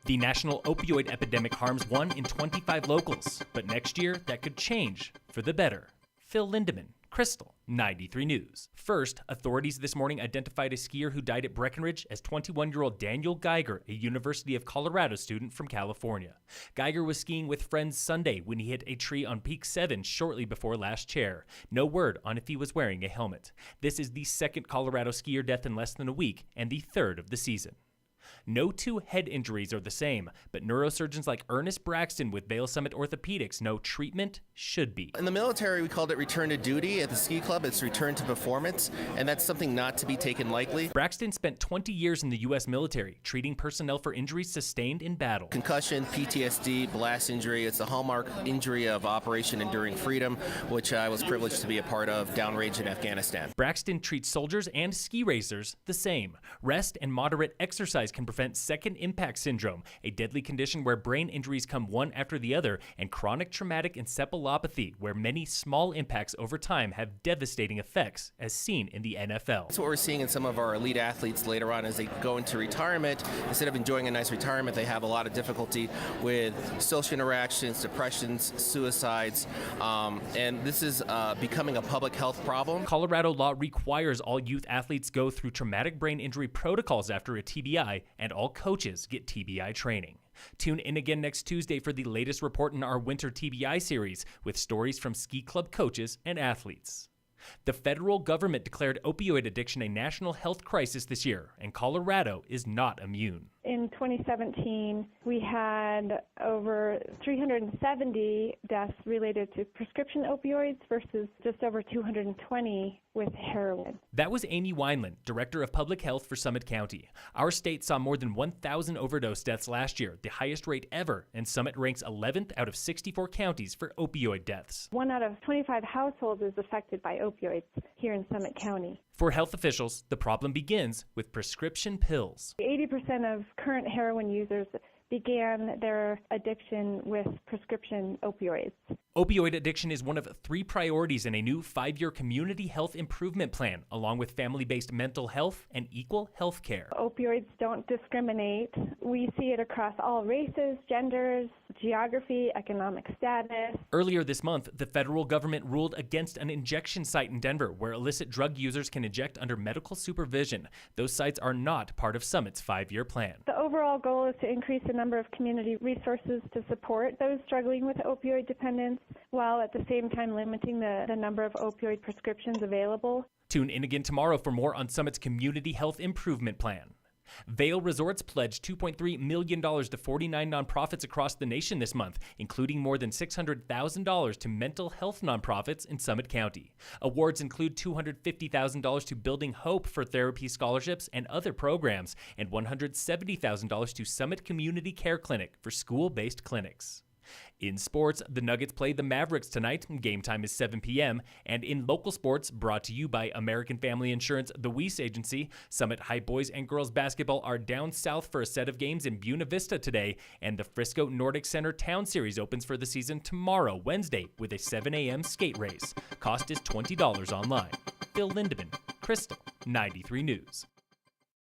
The national opioid epidemic harms 1 in 25 locals, but next year that could change for the better. Phil Lindemann, Krystal, 93 News. First, authorities this morning identified a skier who died at Breckenridge as 21-year-old Daniel Geiger, a University of Colorado student from California. Geiger was skiing with friends Sunday when he hit a tree on Peak 7 shortly before last chair. No word on if he was wearing a helmet. This is the second Colorado skier death in less than a week and the third of the season. No two head injuries are the same, but neurosurgeons like Ernest Braxton with Vail Summit Orthopedics know treatment should be. In the military, we called it return to duty. At the ski club, it's return to performance, and that's something not to be taken lightly. Braxton spent 20 years in the U.S. military, treating personnel for injuries sustained in battle. Concussion, PTSD, blast injury, it's the hallmark injury of Operation Enduring Freedom, which I was privileged to be a part of downrange in Afghanistan. Braxton treats soldiers and ski racers the same. Rest and moderate exercise can prevent second impact syndrome, a deadly condition where brain injuries come one after the other, and chronic traumatic encephalopathy, where many small impacts over time have devastating effects, as seen in the NFL. That's what we're seeing in some of our elite athletes later on as they go into retirement. Instead of enjoying a nice retirement, they have a lot of difficulty with social interactions, depressions, suicides, and this is becoming a public health problem. Colorado law requires all youth athletes go through traumatic brain injury protocols after a TBI, and all coaches get TBI training. Tune in again next Tuesday for the latest report in our Winter TBI series with stories from ski club coaches and athletes. The federal government declared opioid addiction a national health crisis this year, and Colorado is not immune. In 2017, we had over 370 deaths related to prescription opioids versus just over 220 with heroin. That was Amy Wineland, Director of Public Health for Summit County. Our state saw more than 1,000 overdose deaths last year, the highest rate ever, and Summit ranks 11th out of 64 counties for opioid deaths. 1 out of 25 households is affected by opioids here in Summit County. For health officials, the problem begins with prescription pills. 80% of current heroin users began their addiction with prescription opioids. Opioid addiction is one of 3 priorities in a new 5-year community health improvement plan, along with family-based mental health and equal health care. Opioids don't discriminate. We see it across all races, genders, geography, economic status. Earlier this month, the federal government ruled against an injection site in Denver where illicit drug users can inject under medical supervision. Those sites are not part of Summit's 5-year plan. The overall goal is to increase the number of community resources to support those struggling with opioid dependence, while at the same time limiting the number of opioid prescriptions available. Tune in again tomorrow for more on Summit's Community Health Improvement Plan. Vail Resorts pledged $2.3 million to 49 nonprofits across the nation this month, including more than $600,000 to mental health nonprofits in Summit County. Awards include $250,000 to Building Hope for therapy scholarships and other programs, and $170,000 to Summit Community Care Clinic for school-based clinics. In sports, the Nuggets play the Mavericks tonight. Game time is 7 p.m. And in local sports, brought to you by American Family Insurance, the Weiss Agency, Summit High boys and girls basketball are down south for a set of games in Buena Vista today, and the Frisco Nordic Center Town Series opens for the season tomorrow, Wednesday, with a 7 a.m. skate race. Cost is $20 online. Phil Lindemann, Krystal, 93 News.